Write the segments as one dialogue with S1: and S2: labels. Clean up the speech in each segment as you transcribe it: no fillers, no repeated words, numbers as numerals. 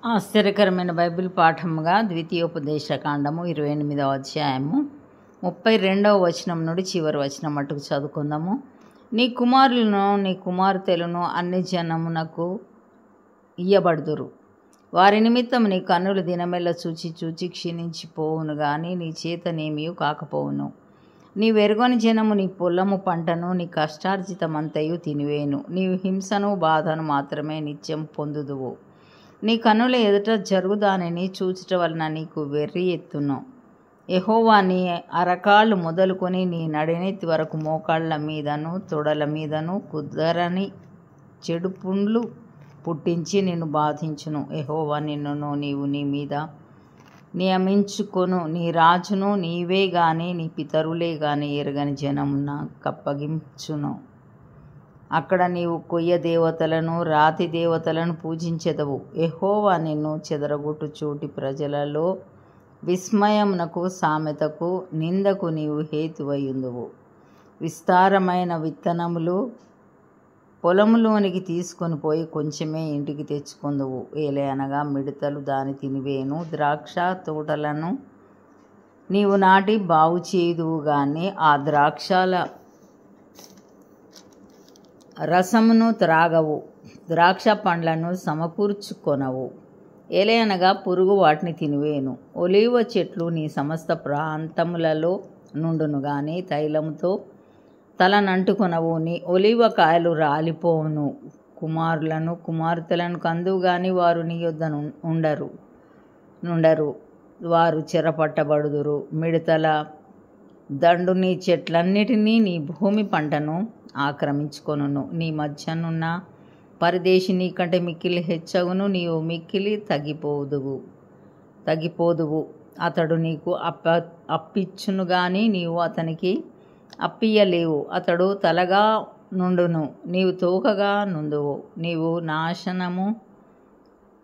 S1: ఆశ్చర్యకరమైన బైబిల్ పాఠముగా ద్వితీయోపదేశకాండము 28వ అధ్యాయము 32వ వచనం నుండి చివరి వచనం మట్టుకు చదువుకుందాము. నీ కుమారులను నీ కుమార్తెలను అన్ని జనమునకు ఇయ్యబడుదురు. వారి నిమిత్తం నీ కన్నులు దినమెల్ల చూచి చూచి క్షీణించిపోవును గాని నీ చేతనేమియూ కాకపోవును. నీ వెరుగని జనము నీ పొలము పంటను నీ కష్టార్జితమంతయు తినివేను. నీవు హింసను బాధను మాత్రమే నిత్యం పొందుదువు. నీ కన్నుల ఎదుట జరుగు దానిని చూచుట వలన నీకు వెర్రి ఎత్తును. యెహోవా నీ అరకాళ్ళు మొదలుకొని నీ నడినెత్తి వరకు మోకాళ్ళ మీదను తొడల మీదను కుదరని చెడు పుండ్లు పుట్టించి నిన్ను బాధించును. యెహోవా నిన్నును నీవు నీ మీద నియమించుకొను నీ రాజును నీవే గాని నీ పితరులే గాని ఎరగని జనమున కప్పగించును. అక్కడ నీవు కొయ్య దేవతలను రాతి దేవతలను పూజించెదవు. యెహోవా నిన్ను చెదరగొట్టు చోటి ప్రజలలో విస్మయమునకు సామెతకు నిందకు నీవు హేతువయుందువు. విస్తారమైన విత్తనములు పొలములోనికి తీసుకొని పోయి కొంచెమే ఇంటికి తెచ్చుకొందువు. ఏలయనగా మిడతలు దాని తినివేను. ద్రాక్ష తోటలను నీవు నాటి బాగు చేయుదువు గాని ఆ ద్రాక్షల రసమును త్రాగవు. ద్రాక్ష పండ్లను సమకూర్చుకొనవు. ఏలయనగా పురుగు వాటిని తినివేను. ఒలీవ చెట్లు నీ సమస్త ప్రాంతములలో నుండును గాని తైలముతో తలనంటుకొనవు. నీ ఒలీవ కాయలు రాలిపోవును. కుమారులను కుమార్తెలను కందువు గాని వారు నీ యొద్ద నుండరు. వారు చెరపట్టబడుదురు. మిడతల దండు నీ చెట్లన్నిటినీ నీ భూమి పంటను ఆక్రమించుకొనును. నీ మధ్యనున్న పరదేశి నీ కంటే మిక్కిలి హెచ్చగును. నీవు మిక్కిలి తగ్గిపోదువు. అతడు నీకు అప్పిచ్చును గాని నీవు అతనికి అప్పియ్యలేవు. అతడు తలగా నుండును, నీవు తోకగా నుందువు. నీవు నాశనము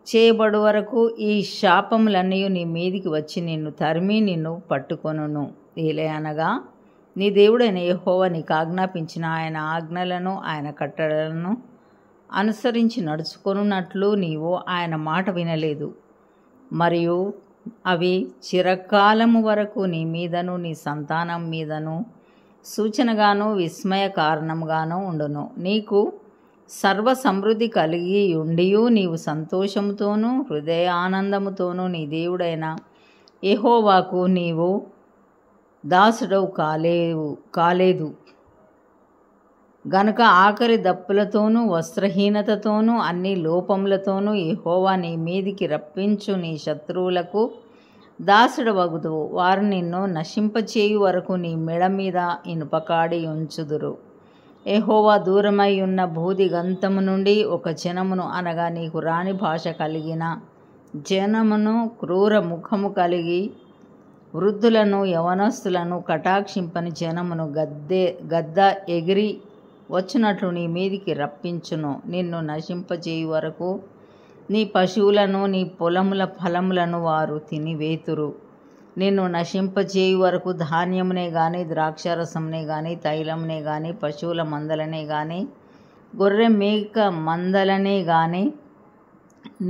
S1: చేయబడు వరకు ఈ శాపములన్నీ నీ మీదికి వచ్చి నిన్ను తరిమి నిన్ను పట్టుకొనును. ఏలయనగా నీ దేవుడైన యెహోవా నీకు ఆజ్ఞాపించిన ఆయన ఆజ్ఞలను ఆయన కట్టడలను అనుసరించి నడుచుకొనున్నట్లు నీవు ఆయన మాట వినలేదు. మరియు అవి చిరకాలము వరకు నీ మీదను నీ సంతానం మీదను సూచనగాను విస్మయ కారణముగాను ఉండును. నీకు సర్వ సమృద్ధి కలిగి ఉండియు నీవు సంతోషముతోనూ హృదయానందముతోనూ నీ దేవుడైన యెహోవాకు నీవు దాసుడవు కాలేదు గనుక ఆఖరి దప్పులతోనూ వస్త్రహీనతతోనూ అన్ని లోపములతోనూ యెహోవా నీ మీదికి రప్పించు నీ శత్రువులకు దాసుడవగుదువు. వారు నిన్ను నశింపచేయు వరకు నీ మెడ మీద ఇనుపకాడి ఉంచుదురు. యెహోవా దూరమై ఉన్న భూదిగంతము నుండి ఒక జనమును అనగా నీకు రాని భాష కలిగిన జనమును క్రూర ముఖము కలిగి వృద్ధులను యవనస్తులను కటాక్షింపని జనమును గద్ద ఎగిరి వచ్చినట్లు నీ మీదికి రప్పించును. నిన్ను నశింపజేయు వరకు నీ పశువులను నీ పొలముల ఫలములను వారు తినివేతురు. నిన్ను నశింపజేయు వరకు ధాన్యమునే గాని ద్రాక్షారసమునే గాని తైలమునే గాని పశువుల మందలనే గాని గొర్రె మేక మందలనే గాని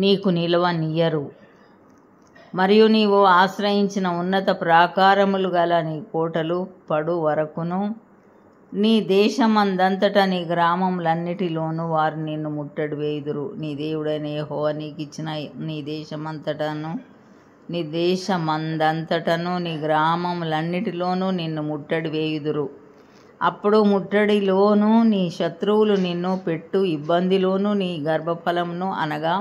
S1: నీకు నిలవనియ్యరు. మరియు నీవు ఆశ్రయించిన ఉన్నత ప్రాకారములు గల నీ కోటలు పడు వరకును నీ దేశమందంతటా నీ గ్రామములన్నిటిలోనూ వారు నిన్ను ముట్టడి వేయుదురు. నీ దేవుడైన యెహోవా నీకిచ్చిన నీ దేశమందంతటను నీ గ్రామములన్నిటిలోనూ నిన్ను ముట్టడి వేయుదురు. అప్పుడు ముట్టడిలోనూ నీ శత్రువులు నిన్ను పెట్టు ఇబ్బందిలోనూ నీ గర్భఫలమును అనగా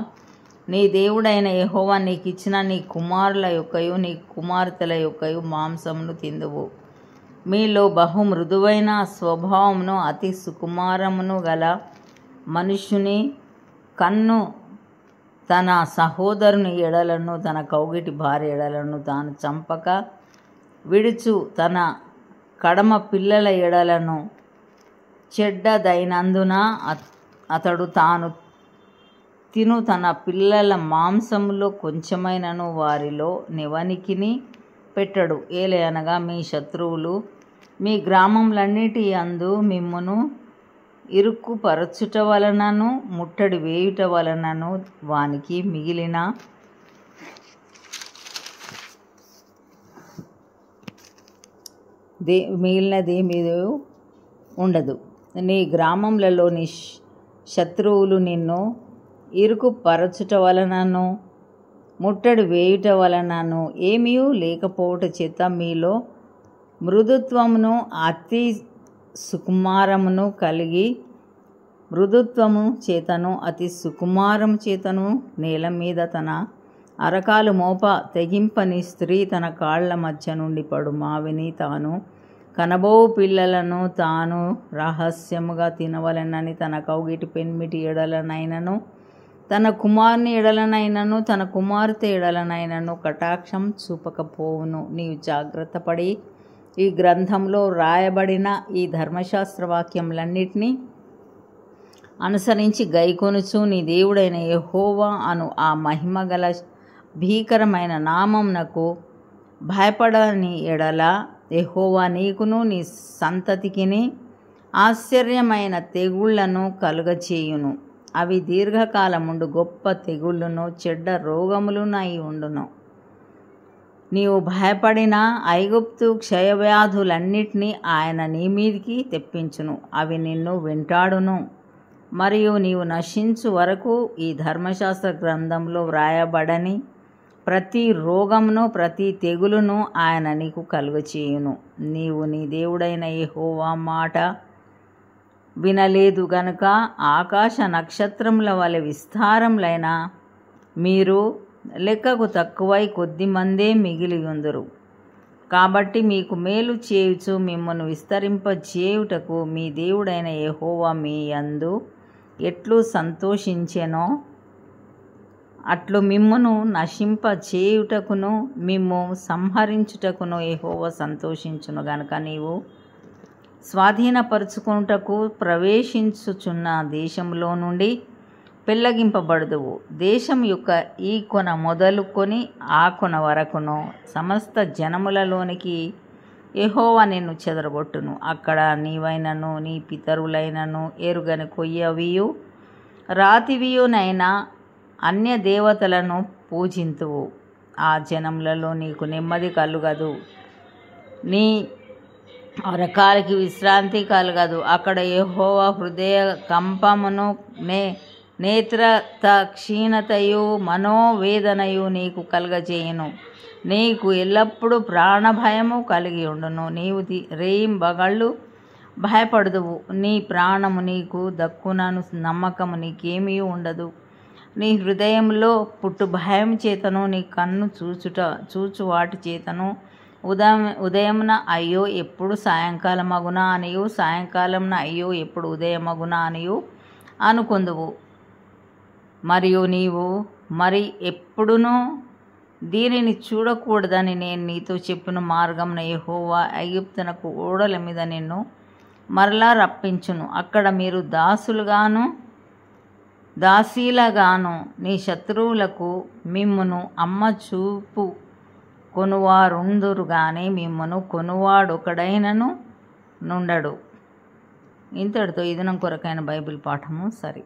S1: నీ దేవుడైన యెహోవా నీకిచ్చిన నీ కుమారుల యొక్కయు నీ కుమార్తెల యొక్కయు మాంసమును తిందువు. మీలో బహు మృదువైన స్వభావమును అతి సుకుమారమును గల మనుష్యుని కన్ను తన సహోదరుని ఎడలను తన కౌగిటి భార్య ఎడలను తాను చంపక విడుచు తన కడమ పిల్లల ఎడలను చెడ్డదైనందున అతడు తాను తిను తన పిల్లల మాంసములో కొంచెమైనను వారిలో నెవనికిని పెట్టడు. ఏలయనగా మీ శత్రువులు మీ గ్రామములన్నిటి యందు మిమ్మును ఇరుక్కుపరచుట వలనను ముట్టడి వేయుట వలనను వానికి మిగిలిన మిగిలినదేమీ ఉండదు. నీ గ్రామములలో నీ శత్రువులు నిన్ను ఇరుకుపరచుట వలనను ముట్టడి వేయుట వలనను ఏమీ లేకపోవట చేత మీలో మృదుత్వమును అతి సుకుమారమును కలిగి మృదుత్వము చేతను అతి సుకుమారము చేతను నేల మీద తన అరకాలు మోప తెగింపని స్త్రీ తన కాళ్ల మధ్య నుండి పడు మావిని తాను కనబోవు పిల్లలను తాను రహస్యముగా తినవలెనని తన కౌగిటి పెన్మిటి ఎడలనైనను తన కుమారుని ఎడలనైనను తన కుమార్తె ఎడలనైనను కటాక్షం చూపకపోవును. నీవు జాగ్రత్త పడి ఈ గ్రంథంలో రాయబడిన ఈ ధర్మశాస్త్ర వాక్యములన్నిటినీ అనుసరించి గైకొనుచు నీ దేవుడైన యెహోవా అను ఆ మహిమగల భీకరమైన నామమునకు భయపడని ఎడల యెహోవా నీకును నీ సంతతికిని ఆశ్చర్యమైన తెగుళ్లను కలుగచేయును. అవి దీర్ఘకాలముండు గొప్ప తెగుళ్ళును చెడ్డ రోగములునై ఉండును. నీవు భయపడిన ఐగుప్తు క్షయవ్యాధులన్నిటినీ ఆయన నీ మీదికి తెప్పించును. అవి నిన్ను వెంటాడును. మరియు నీవు నశించు వరకు ఈ ధర్మశాస్త్ర గ్రంథంలో వ్రాయబడని ప్రతి రోగమును ప్రతి తెగులును ఆయన నీకు కలుగచేయును. నీవు నీ దేవుడైన యెహోవా మాట వినలేదు గనుక ఆకాశ నక్షత్రముల వలె విస్తారములైన మీరు లెక్కకు తక్కువై కొద్దిమందే మిగిలి ఉందురు. కాబట్టి మీకు మేలు చేయుచు మిమ్మను విస్తరింపజేయుటకు మీ దేవుడైన యెహోవా మీ యందు ఎట్లు సంతోషించెనో అట్లు మిమ్మును నశింపచేయుటకును మిమ్ము సంహరించుటకును యెహోవా సంతోషించును గనుక నీవు స్వాధీనపరుచుకొనుటకు ప్రవేశించుచున్న దేశంలో నుండి పెళ్ళగింపబడదువు. దేశం యొక్క ఈ కొన మొదలుకొని ఆ కొన వరకును సమస్త జనములలోనికి యెహోవా నిన్ను చెదరగొట్టును. అక్కడ నీవైనను నీ పితరులైనను ఎరుగని కొయ్యవియు రాతివియునైనా అన్య దేవతలను పూజింతువు. ఆ జనములలో నీకు నెమ్మది కలుగదు, నీ అరకాలకి విశ్రాంతి కలగదు. అక్కడ యెహోవా హృదయ కంపమును నేత్రత క్షీణతయు మనోవేదనయు నీకు కలగజేయును. నీకు ఎల్లప్పుడూ ప్రాణభయము కలిగి ఉండును. నీవు రేయింబగళ్ళు భయపడదువు. నీ ప్రాణము నీకు దక్కునను నమ్మకము నీకేమీ ఉండదు. నీ హృదయంలో పుట్టు భయం చేతను నీ కన్ను చూచు వాటి చేతను ఉదయమున అయ్యో ఎప్పుడు సాయంకాలమగునా అనియు సాయంకాలమున అయ్యో ఎప్పుడు ఉదయమగునా అనియు అనుకొందువు. మరియు నీవు మరి ఎప్పుడునూ దీనిని చూడకూడదని నేను నీతో చెప్పిన మార్గమున యెహోవా ఐగుప్తునకు ఓడల మీద నిన్ను మరలా రప్పించును. అక్కడ మీరు దాసీలగాను నీ శత్రువులకు మిమ్మును అమ్మ చూపు కొనువారుందురు గాని మిమ్మును కొనువాడొకడైనను నుండడు. ఇంతటితో ఈ దినం కొరకైన బైబిల్ పాఠము సరి.